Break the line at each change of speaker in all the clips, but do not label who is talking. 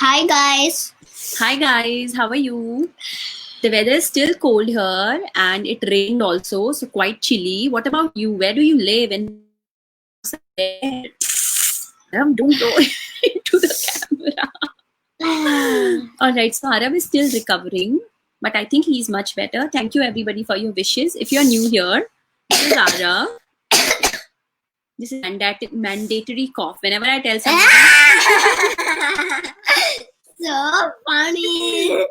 Hi guys.
Hi guys, how are you? The weather is still cold here and it rained also, so quite chilly. What about you? Where do you live? And don't go into the camera. Alright, so Arav is still recovering, but I think he's much better. Thank you everybody for your wishes. If you're new here, this is Arav. This is mandatory cough. Whenever I tell someone,
So funny.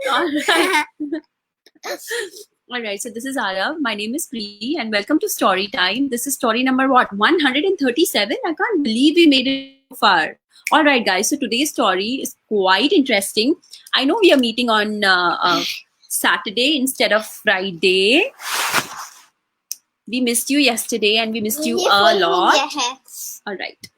Alright, so this is Arav. My name is Preeti and welcome to Story Time. This is story number what? 137? I can't believe we made it so far. Alright guys, so today's story is quite interesting. I know we are meeting on Saturday instead of Friday. We missed you yesterday and we missed you a lot. Alright.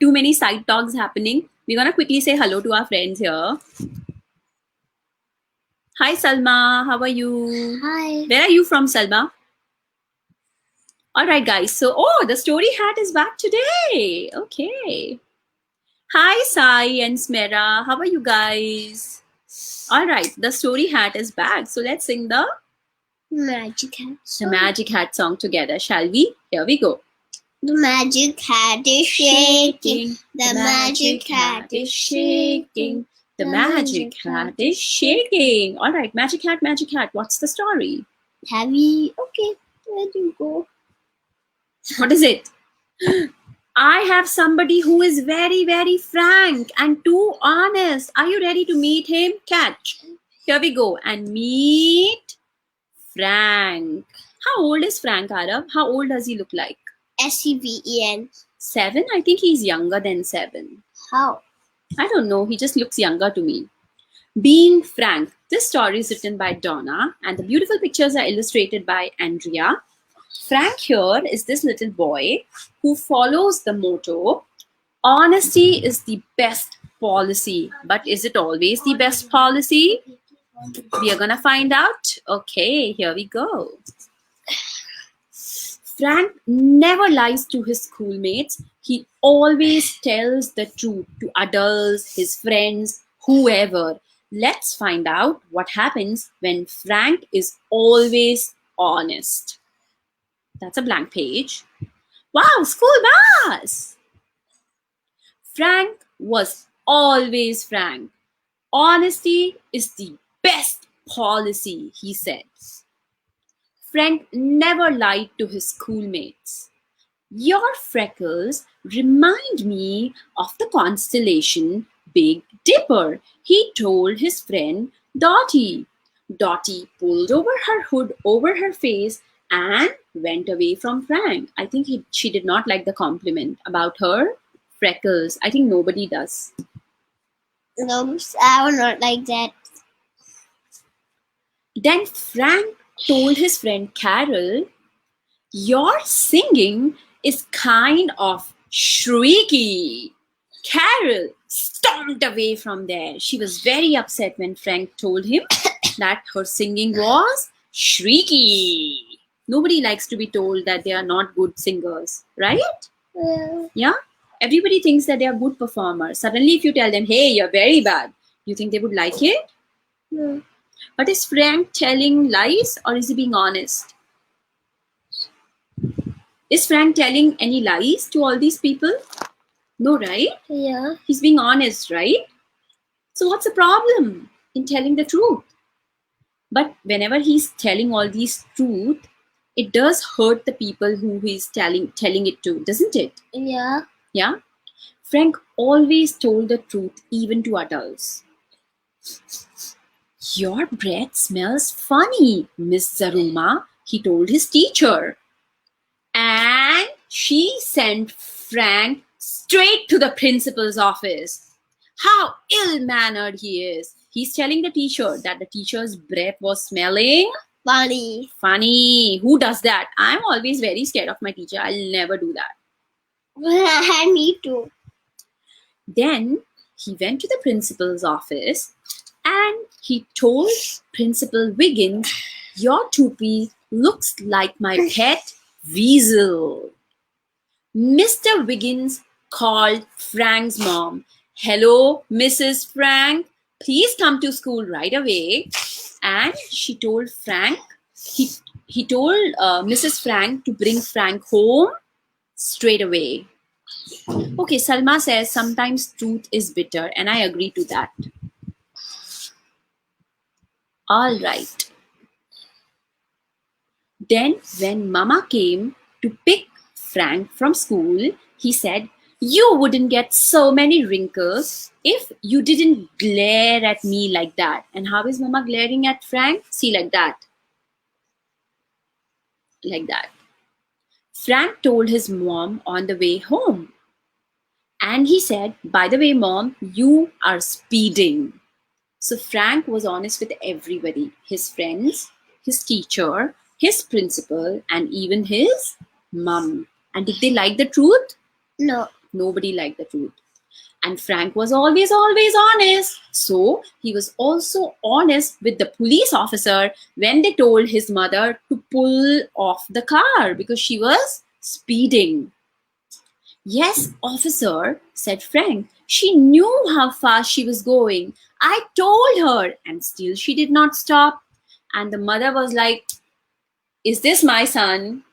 Too many side talks happening. We're gonna quickly say hello to our friends here. Hi Salma, how are you?
Hi.
Where are you from, Salma? Alright guys, so the story hat is back today. Okay. Hi Sai and Smera, how are you guys? Alright, the story hat is back. So let's sing the
Magic hat.
The Magic Hat song together, shall we? Here we go.
The magic hat is shaking. The magic hat is shaking.
The magic hat is shaking. All right, magic hat, what's the story?
Heavy. Okay, where do you go?
What is it? I have somebody who is very, very frank and too honest. Are you ready to meet him? Catch. Here we go. And meet Frank. How old is Frank, Arav? How old does he look like?
SEVEN.
7? I think he's younger than 7.
How?
I don't know. He just looks younger to me. Being Frank. This story is written by Donna and the beautiful pictures are illustrated by Andrea. Frank here is this little boy who follows the motto, honesty is the best policy. But is it always the best policy? We are gonna find out. Okay, here we go. Frank never lies to his schoolmates. He always tells the truth to adults, his friends, whoever. Let's find out what happens when Frank is always honest. That's a blank page. Wow, school bus! Frank was always frank. Honesty is the best policy, he said. Frank never lied to his schoolmates. Your freckles remind me of the constellation Big Dipper, he told his friend Dottie. Dottie pulled over her hood over her face and went away from Frank. I think she did not like the compliment about her freckles. I think nobody does.
No, I will not like that.
Then Frank told his friend Carol, your singing is kind of shrieky. Carol stomped away from there. She was very upset when Frank told him that her singing was shrieky. Nobody likes to be told that they are not good singers, right? Yeah? Everybody thinks that they are good performers. Suddenly if you tell them, hey, you're very bad, you think they would like it?
No.
But is Frank telling lies or is he being honest? Is Frank telling any lies to all these people? No, right?
Yeah.
He's being honest, right? So what's the problem in telling the truth? But whenever he's telling all these truth, it does hurt the people who he's telling it to, doesn't it?
Yeah.
Yeah? Frank always told the truth even to adults. Your breath smells funny, Miss Zaruma, he told his teacher. And she sent Frank straight to the principal's office. How ill-mannered he is. He's telling the teacher that the teacher's breath was smelling
Funny.
funny. Who does that? I'm always very scared of my teacher. I'll never do that.
Me too.
Then he went to the principal's office and he told Principal Wiggins, your toupee looks like my pet weasel. Mr. Wiggins called Frank's mom. Hello, Mrs. Frank. Please come to school right away. And she told Frank, he told Mrs. Frank to bring Frank home straight away. Okay, Salma says sometimes truth is bitter, and I agree to that. All right. Then, when Mama came to pick Frank from school, he said, "You wouldn't get so many wrinkles if you didn't glare at me like that." And how is Mama glaring at Frank? See, like that. Like that. Frank told his mom on the way home. And he said, "By the way, Mom, you are speeding." So Frank was honest with everybody, his friends, his teacher, his principal, and even his mum. And did they like the truth?
No.
Nobody liked the truth. And Frank was always honest. So he was also honest with the police officer when they told his mother to pull off the car because she was speeding. "Yes, officer," said Frank. "She knew how fast she was going. I told her, and still she did not stop." And the mother was like, "Is this my son?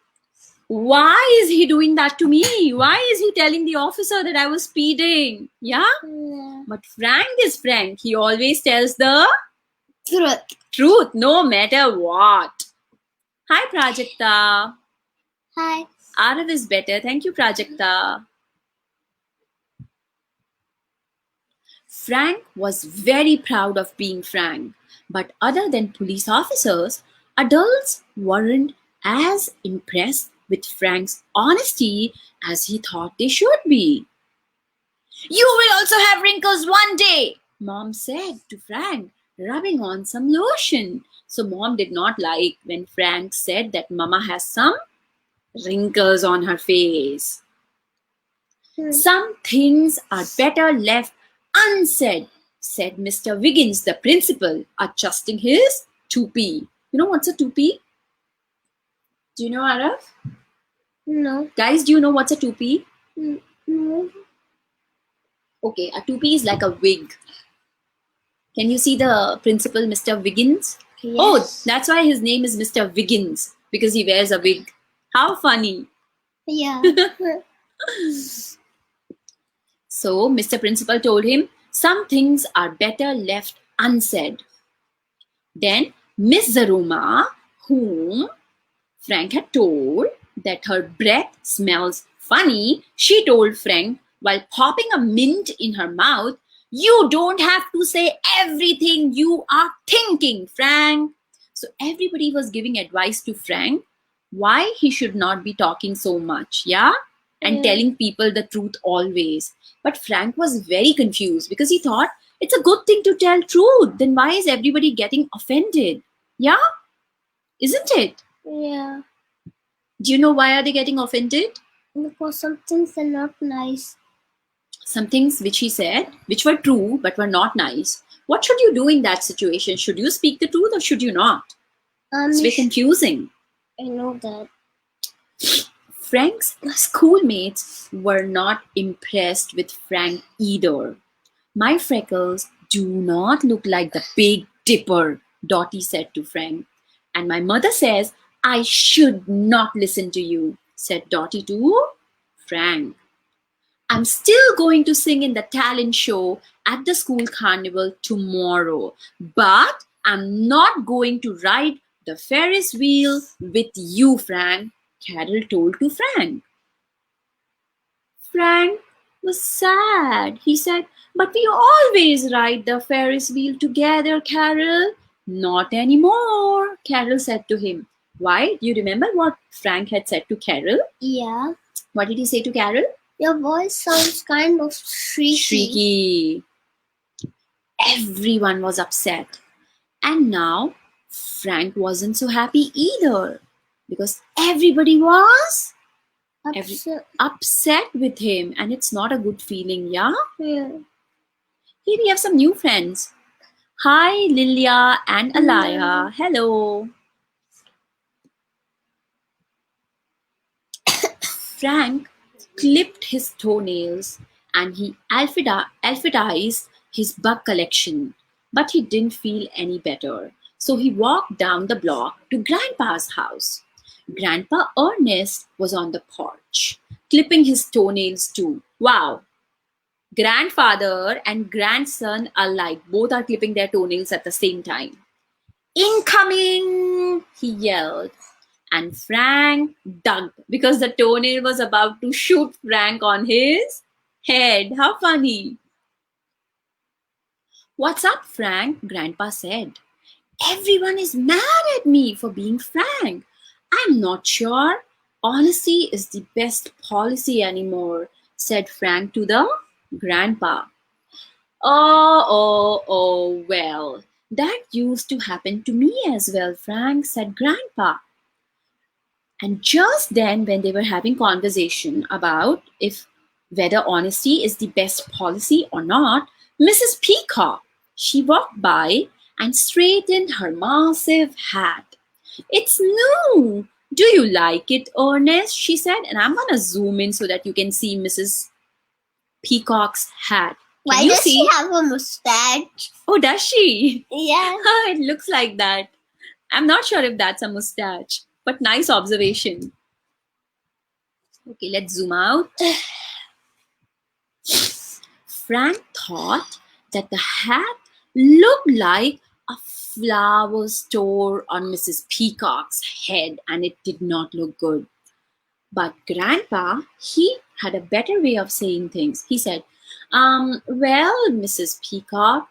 Why is he doing that to me? Why is he telling the officer that I was speeding?" Yeah? But Frank is Frank. He always tells the truth, no matter what. Hi, Prajakta.
Hi.
Arav is better. Thank you, Prajakta. Frank was very proud of being Frank, but other than police officers, adults weren't as impressed with Frank's honesty as he thought they should be. "You will also have wrinkles one day," Mom said to Frank, rubbing on some lotion. So Mom did not like when Frank said that Mama has some wrinkles on her face. "Some things are better left unsaid," said Mr. Wiggins, the principal, adjusting his toupee. You know what's a toupee? Do you know, Arav?
No.
Guys, do you know what's a toupee?
No.
Okay, a toupee is like a wig. Can you see the principal, Mr. Wiggins?
Yes.
Oh, that's why his name is Mr. Wiggins, because he wears a wig. How funny.
Yeah.
So Mr. Principal told him, "Some things are better left unsaid." Then Miss Zaruma, whom Frank had told that her breath smells funny, she told Frank while popping a mint in her mouth, "You don't have to say everything you are thinking, Frank." So everybody was giving advice to Frank why he should not be talking so much, yeah? And telling people the truth always. But Frank was very confused because he thought it's a good thing to tell truth. Then why is everybody getting offended? Yeah? Isn't it?
Yeah.
Do you know why are they getting offended?
Because some things are not nice.
Some things which he said, which were true but were not nice. What should you do in that situation? Should you speak the truth or should you not? It's very confusing.
I know that.
Frank's schoolmates were not impressed with Frank either. "My freckles do not look like the Big Dipper," Dottie said to Frank. "And my mother says I should not listen to you," said Dottie to Frank. "I'm still going to sing in the talent show at the school carnival tomorrow, but I'm not going to ride the Ferris wheel with you, Frank," Carol told to Frank. Frank was sad. He said, "But we always ride the Ferris wheel together, Carol." "Not anymore," Carol said to him. Why? Do you remember what Frank had said to Carol?
Yeah.
What did he say to Carol?
"Your voice sounds kind of shrieky."
Everyone was upset. And now Frank wasn't so happy either because everybody was upset with him, and it's not a good feeling, yeah?
Yeah.
Here we have some new friends. Hi, Lilia and Alaya. Hello. Frank clipped his toenails, and he alphabetized his bug collection. But he didn't feel any better, so he walked down the block to Grandpa's house. Grandpa Ernest was on the porch, clipping his toenails too. Wow! Grandfather and grandson alike both are clipping their toenails at the same time. Incoming! He yelled. And Frank ducked because the toenail was about to shoot Frank on his head. How funny! What's up, Frank? Grandpa said. Everyone is mad at me for being frank. I'm not sure honesty is the best policy anymore, said Frank to the grandpa. Well, that used to happen to me as well, Frank, said Grandpa. And just then, when they were having conversation about if whether honesty is the best policy or not, Mrs. Peacock, she walked by and straightened her massive hat. It's new. Do you like it, Ernest? She said, and I'm gonna zoom in so that you can see Mrs. Peacock's hat.
Why
Can you
does
see?
she have a mustache?
Oh, does she?
Yeah.
It looks like that. I'm not sure if that's a mustache, but nice observation. Okay, let's zoom out. Frank thought that the hat looked like a flower store on Mrs. Peacock's head, and it did not look good. But Grandpa, he had a better way of saying things. He said, well, Mrs. Peacock,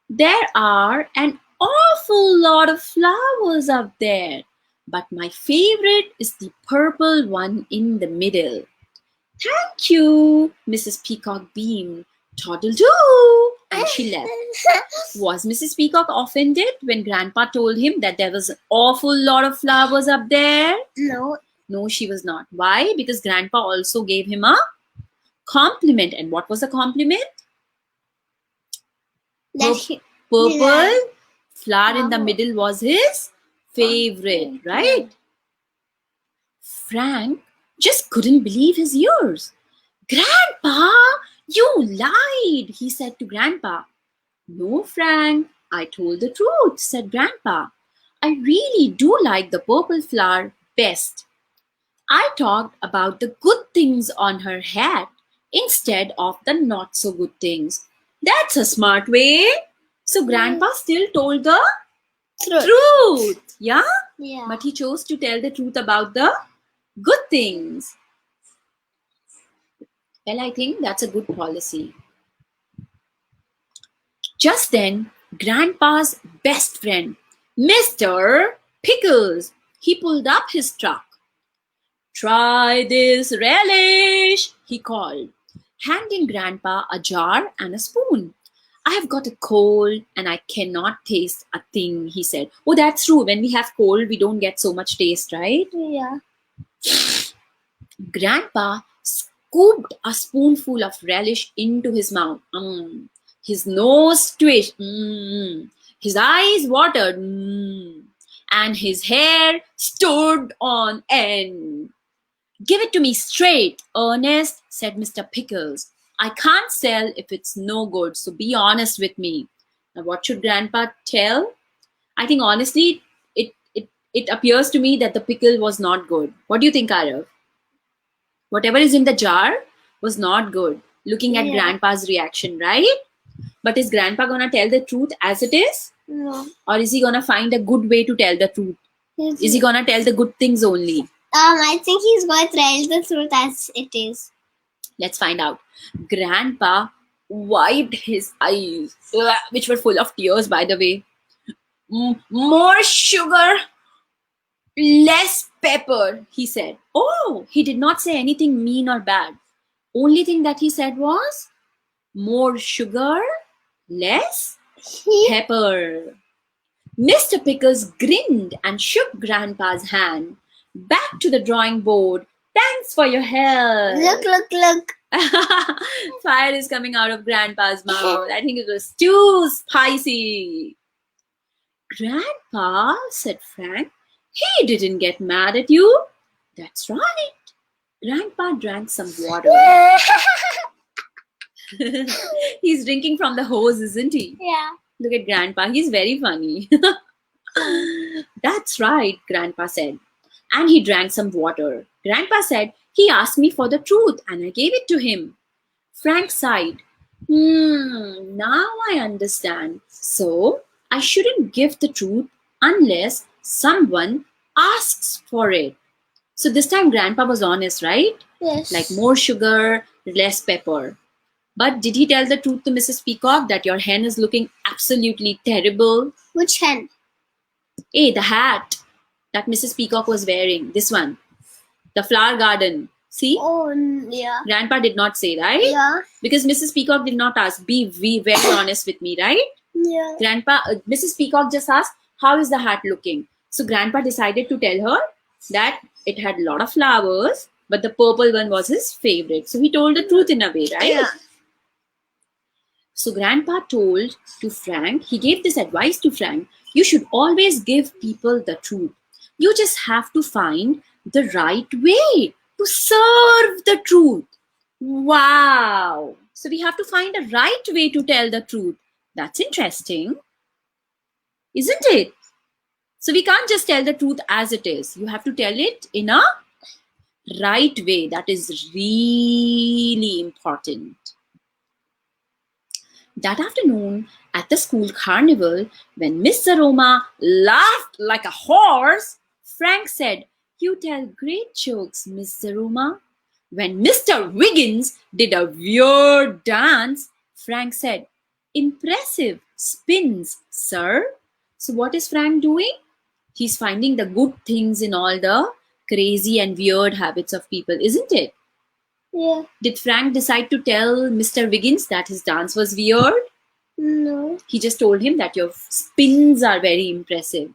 there are an awful lot of flowers up there, but my favorite is the purple one in the middle. Thank you, Mrs. Peacock beamed. Toddle-doo! And she left. Was Mrs. Peacock offended when Grandpa told him that there was an awful lot of flowers up there?
No.
No, she was not. Why? Because Grandpa also gave him a compliment. And what was the compliment?
That he,
Purple flower in the
Flower.
middle was his favorite, right? Frank just couldn't believe his ears. Grandpa, you lied, he said to Grandpa. No, Frank, I told the truth, said Grandpa. I really do like the purple flower best. I talked about the good things on her hat instead of the not so good things. That's a smart way. So Grandpa still told the truth. Yeah?
Yeah.
But he chose to tell the truth about the good things. Well, I think that's a good policy. Just then, Grandpa's best friend, Mr. Pickles, he pulled up his truck. Try this relish, he called, handing Grandpa a jar and a spoon. I have got a cold and I cannot taste a thing, he said. Oh, that's true. When we have cold, we don't get so much taste, right?
Yeah.
Grandpa scooped a spoonful of relish into his mouth. His nose twitched. His eyes watered. And his hair stood on end. Give it to me straight, Ernest, said Mr. Pickles. I can't sell if it's no good, so be honest with me. Now, what should Grandpa tell? I think honestly, it appears to me that the pickle was not good. What do you think, Arav? Whatever is in the jar was not good. Looking at
Yeah.
Grandpa's reaction, right? But is Grandpa gonna tell the truth as it is?
No.
Or is he gonna find a good way to tell the truth? Is he gonna tell the good things only?
I think he's going to tell the truth as it is.
Let's find out. Grandpa wiped his eyes, which were full of tears, by the way. More sugar, less pepper, he said. Oh, he did not say anything mean or bad. Only thing that he said was more sugar, less pepper. Mr. Pickles grinned and shook Grandpa's hand. Back to the drawing board. Thanks for your help.
Look.
Fire is coming out of Grandpa's mouth. I think it was too spicy. Grandpa, said Frank, he didn't get mad at you. That's right. Grandpa drank some water. He's drinking from the hose, isn't he?
Yeah.
Look at Grandpa. He's very funny. That's right, Grandpa said. And he drank some water. Grandpa said, he asked me for the truth and I gave it to him. Frank sighed. Now I understand. So, I shouldn't give the truth unless someone asks for it. So this time Grandpa was honest, right?
Yes.
Like more sugar, less pepper. But did he tell the truth to Mrs. Peacock that your hen is looking absolutely terrible?
Which hen?
Hey, the hat that Mrs. Peacock was wearing. This one. The flower garden. See?
Oh, yeah.
Grandpa did not say, right?
Yeah.
Because Mrs. Peacock did not ask. Be very honest with me, right?
Yeah.
Mrs. Peacock just asked, how is the hat looking? So Grandpa decided to tell her that it had a lot of flowers, but the purple one was his favorite. So he told the truth in a way, right?
Yeah.
So Grandpa told to Frank, he gave this advice to Frank, you should always give people the truth. You just have to find the right way to serve the truth. Wow. So we have to find a right way to tell the truth. That's interesting, isn't it? So we can't just tell the truth as it is. You have to tell it in a right way. That is really important. That afternoon at the school carnival, when Miss Zaroma laughed like a horse, Frank said, you tell great jokes, Miss Zaroma. When Mr. Wiggins did a weird dance, Frank said, impressive spins, sir. So what is Frank doing? He's finding the good things in all the crazy and weird habits of people, isn't it?
Yeah.
Did Frank decide to tell Mr. Wiggins that his dance was weird?
No.
He just told him that your spins are very impressive.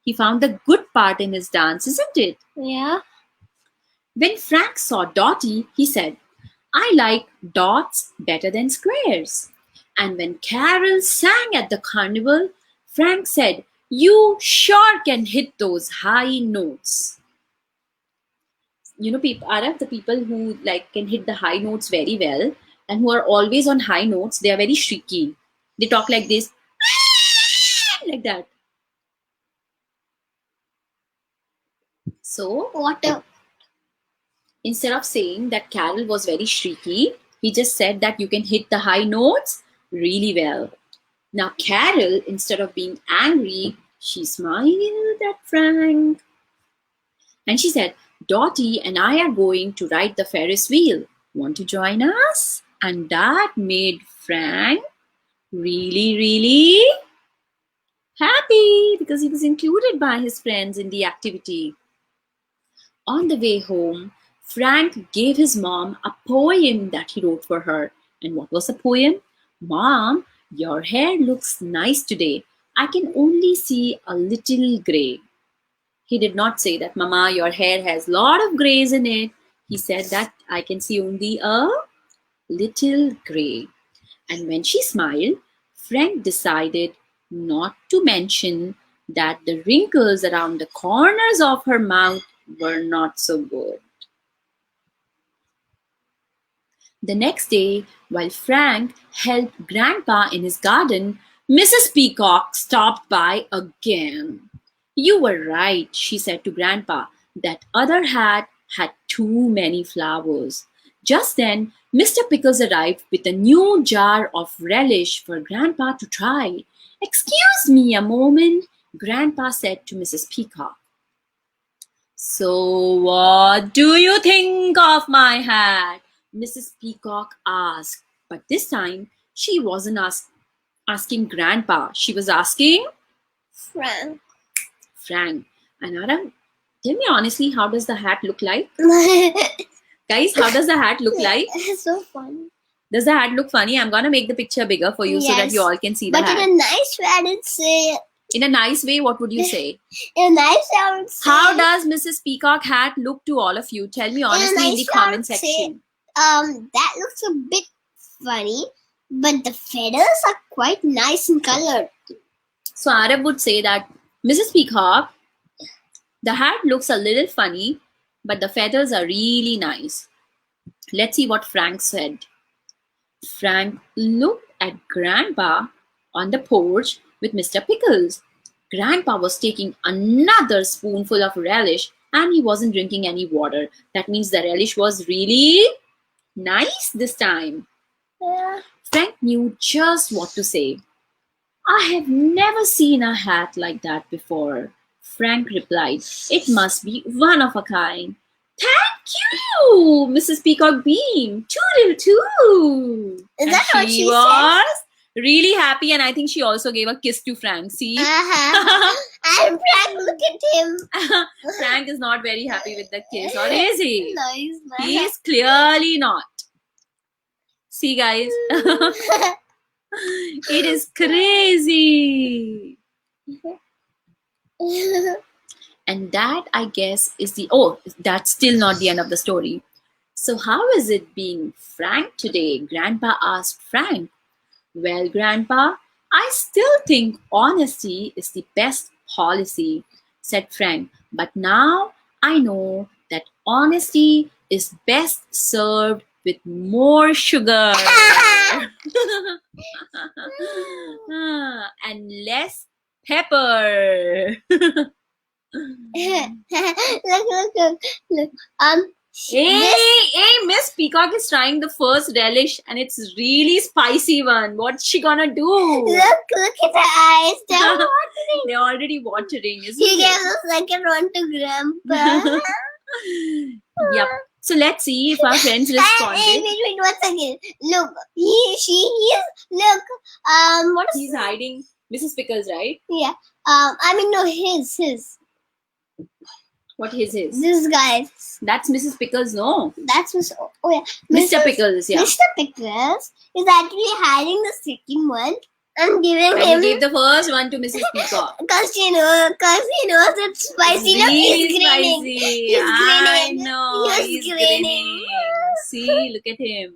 He found the good part in his dance, isn't it?
Yeah.
When Frank saw Dotty, he said, I like dots better than squares. And when Carol sang at the carnival, Frank said, you sure can hit those high notes. You know, the people who can hit the high notes very well and who are always on high notes, they are very shrieky. They talk like this, like that. So, instead of saying that Carol was very shrieky, he just said that you can hit the high notes really well. Now, Carol, instead of being angry, she smiled at Frank. And she said, Dotty and I are going to ride the Ferris wheel. Want to join us? And that made Frank really, really happy because he was included by his friends in the activity. On the way home, Frank gave his mom a poem that he wrote for her. And what was the poem? Mom, your hair looks nice today. I can only see a little gray. He did not say that, Mama, your hair has a lot of grays in it. He said that I can see only a little gray. And when she smiled, Frank decided not to mention that the wrinkles around the corners of her mouth were not so good. The next day, while Frank helped Grandpa in his garden, Mrs. Peacock stopped by again. You were right, she said to Grandpa. That other hat had too many flowers. Just then, Mr. Pickles arrived with a new jar of relish for Grandpa to try. Excuse me a moment, Grandpa said to Mrs. Peacock. So, what do you think of my hat? Mrs. Peacock asked. But this time, she wasn't asking Grandpa. She was asking
Frank.
And Adam, tell me honestly, how does the hat look like? Guys, how does the hat look like?
It's so funny.
Does the hat look funny? I'm gonna make the picture bigger for you so that you all can see the hat.
But in a nice way, I didn't say.
In a nice way, what would you say?
In a nice way, I would say.
How does Mrs. Peacock hat look to all of you? Tell me honestly in the comment section.
That looks a bit funny, but the feathers are quite nice in color.
So Arab would say that Mrs. Peacock, the hat looks a little funny, but the feathers are really nice. Let's see what Frank said. Frank looked at Grandpa on the porch with Mr. Pickles. Grandpa was taking another spoonful of relish and he wasn't drinking any water. That means the relish was really nice this time.
Yeah.
Frank knew just what to say. I have never seen a hat like that before. Frank replied, it must be one of a kind. Thank you, Mrs. Peacock beamed. Toodle-too.
Is that what she
was really happy, and I think she also gave a kiss to Frank. See?
Uh-huh. And Frank, look at him.
Frank is not very happy with the kiss, or is he?
No, he's not.
He is clearly not. See, guys? It is crazy. And that, I guess, is that's still not the end of the story. So how is it being Frank today? Grandpa asked Frank. Well, Grandpa, I still think honesty is the best policy, said Frank. But now I know that honesty is best served with more sugar and less pepper.
Look.
Hey, Miss Peacock is trying the first relish and it's really spicy one. What's she gonna do?
Look at the eyes. They're watering.
They're already watering, isn't
He
it?
gave the second one to Grandpa.
Yep. So let's see if our friends responded.
Wait, 1 second. Look, he is. Look, what is?
He's hiding Mrs. Pickles, right?
Yeah. I mean, no, his.
What is his?
This guy.
That's Mrs. Pickles, no.
That's Mr. Oh yeah,
Mr. Pickles, yeah.
Mr. Pickles is actually hiding the second one and giving
And
him
he gave the first one to Mrs. Peacock.
because he knows it's spicy. Look,
Really
he's grinning.
spicy.
He's
I
grinning.
know.
He's
He's
grinning.
grinning. See, look at him.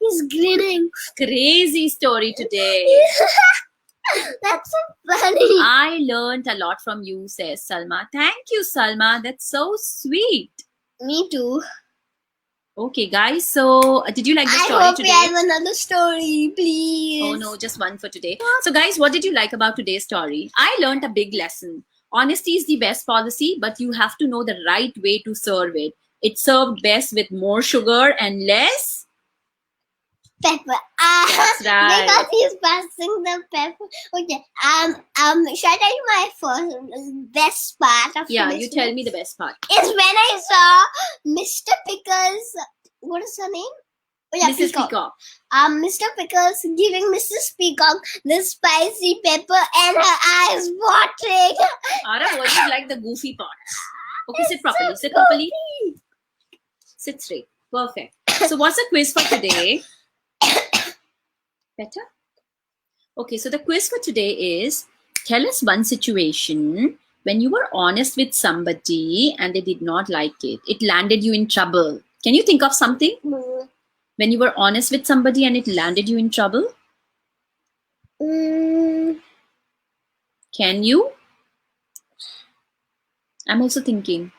He's grinning.
Crazy story today.
That's so funny.
I learned a lot from you, says Salma. Thank you, Salma. That's so sweet.
Me too.
Okay, guys. So, did you like the
I
story
hope
today?
we have another story, please.
Oh no, just one for today. So, guys, what did you like about today's story? I learned a big lesson. Honesty is the best policy, but you have to know the right way to serve it. It's served best with more sugar and less
Pepper.
That's right.
Because he's passing the pepper. Okay. Shall I tell you my first best part of
Yeah,
this
you tell
one?
me the best part.
Is when I saw Mr. Pickles. What is her name? Oh yeah,
Mrs.
Peacock.
Peacock.
Mr. Pickles giving Mrs. Peacock the spicy pepper and her eyes watering.
Ara, what is like the goofy part? Okay, sit
It's
properly.
so
Sit properly.
goofy.
Sit straight. Perfect. So, what's the quiz for today? Better? Okay, so the quiz for today is tell us one situation when you were honest with somebody and they did not like it. It landed you in trouble. Can you think of something when you were honest with somebody and it landed you in trouble?
Mm,
Can you? I'm also thinking.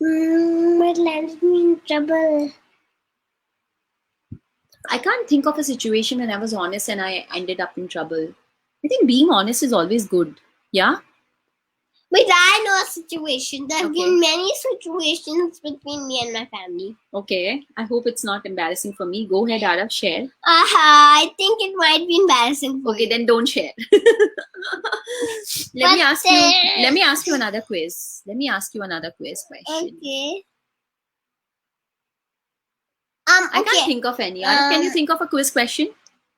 it landed me in trouble.
I can't think of a situation when I was honest and I ended up in trouble. I think being honest is always good. Yeah?
But I know a situation. There have
Okay.
been many situations between me and my family.
Okay. I hope it's not embarrassing for me. Go ahead, Arav, share.
I think it might be embarrassing for
Okay,
you.
then don't share. Let me ask you another quiz. Let me ask you another quiz question.
Okay.
I
Okay.
can't think of any. Arav, can you think of a quiz question?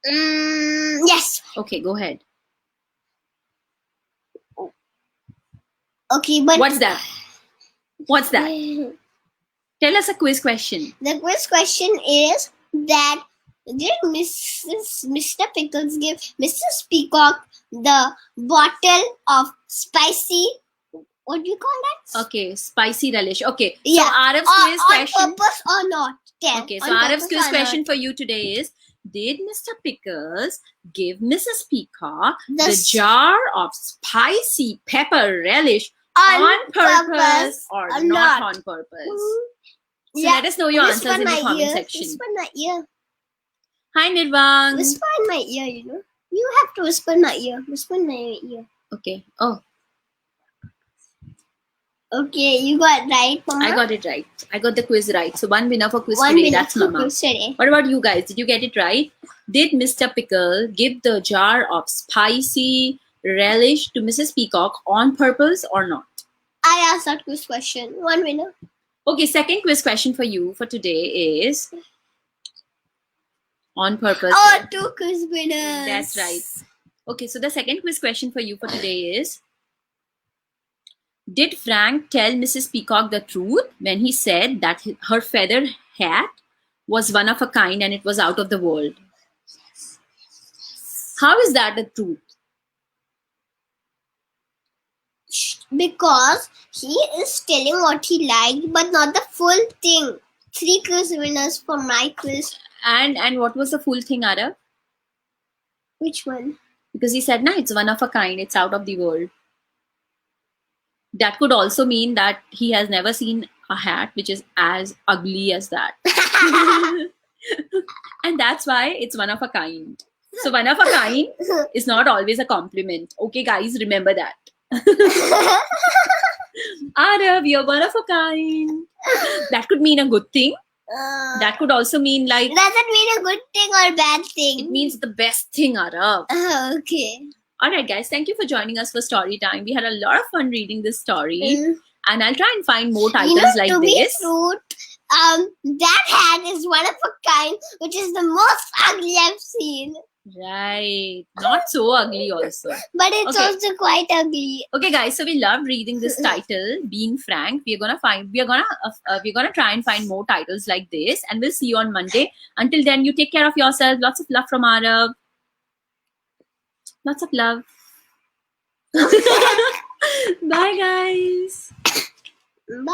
Yes.
Okay, go ahead.
Okay, but
What's that? What's that? Tell us a quiz question.
The quiz question is that did Mr. Pickles give Mrs. Peacock the bottle of spicy? What do you call that?
Okay, spicy relish. Okay,
Yeah.
so Arav's quiz
on
question.
purpose or not? Tell.
Okay,
On
so Arav's
purpose
quiz
or
question
not?
for you today is: did Mr. Pickles give Mrs. Peacock
The
the
s-
jar of spicy pepper relish On purpose or not on purpose? So
Yeah,
let us know your
whisper
answers in the
my
comment
ear.
section.
Whisper my ear.
Hi Nirvang.
Whisper in my ear, you know. You have to whisper in my ear. Whisper in my ear.
Okay. Oh,
Okay, you got right, Mama.
I got it right. I got the quiz right. So one winner for quiz
One
today.
minute
That's
for
Mama.
quiz today.
What about you guys? Did you get it right? Did Mr. Pickle give the jar of spicy relish to Mrs. Peacock on purpose or not?
I asked that quiz question. One winner.
Okay, second quiz question for you for today is on purpose.
Oh, two quiz winners.
That's right. Okay, so the second quiz question for you for today is, did Frank tell Mrs. Peacock the truth when he said that her feather hat was one of a kind and it was out of the world? How is that the truth?
Because he is telling what he liked, but not the full thing. 3 quiz winners for my quiz.
And what was the full thing, Arav?
Which one?
Because he said, nah, it's one of a kind, it's out of the world. That could also mean that he has never seen a hat which is as ugly as that. And that's why it's one of a kind. So one of a kind is not always a compliment. Okay, guys, remember that. Arav, you're one of a kind. That could mean a good thing. That could also mean like...
Does it mean a good thing or a bad thing?
It means the best thing, Arav.
Okay.
Alright guys, thank you for joining us for story time. We had a lot of fun reading this story. And I'll try and find more titles like
to
this.
Be true, that hat is one of a kind, which is the most ugly I've seen.
Right. Not so ugly also.
But it's
Okay.
also quite ugly.
Okay guys, so we loved reading this title, Being Frank. We're gonna try and find more titles like this, and we'll see you on Monday. Until then, you take care of yourself. Lots of love from Arav. Lots of love. Bye guys.
Bye.